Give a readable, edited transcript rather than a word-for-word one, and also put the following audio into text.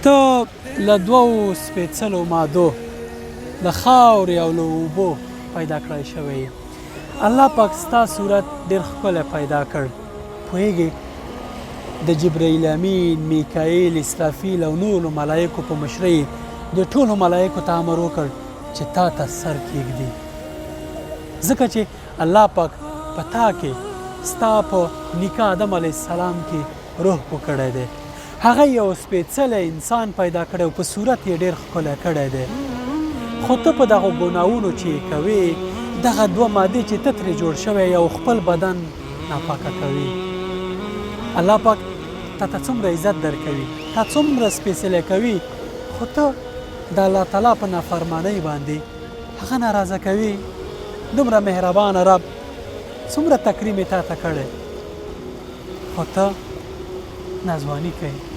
ته له دوو سپېڅلو مادو له خاورې او له اوبو پیدا کړی شوی. الله پاک ستا صورت ډېر ښکلی پیدا کړ. پوهېږې د جبرائیل امین، میکائیل، اسرافیل او نورو ملایکو په مشرۍ د ټولو ملایکو ته امر وکړ چې تا ته سر کېږدي، ځکه چې الله پاک په تا کې ستا په نیکه آدم علیه السلام کې روح وکړی دی. هغه یو سپېڅلی انسان پیدا کړی او په صورت یې ډېر ښکلی کړی دی. خو ته په دغو ګناهونو چې یې کوې، دغه دوه مادې چې ته ترې جوړ شوی او خپل بدن ناپاکه کوي. الله پاک تا ته څومره عزت درکوي، تا څومره سپېڅلی کوي، خو ته د الله تعالی په نافرمانۍ باندې هغه ناراضه کوي. دومره مهربانه رب څومره تکریم یې تا ته کړی، خو ته نازواني کوي.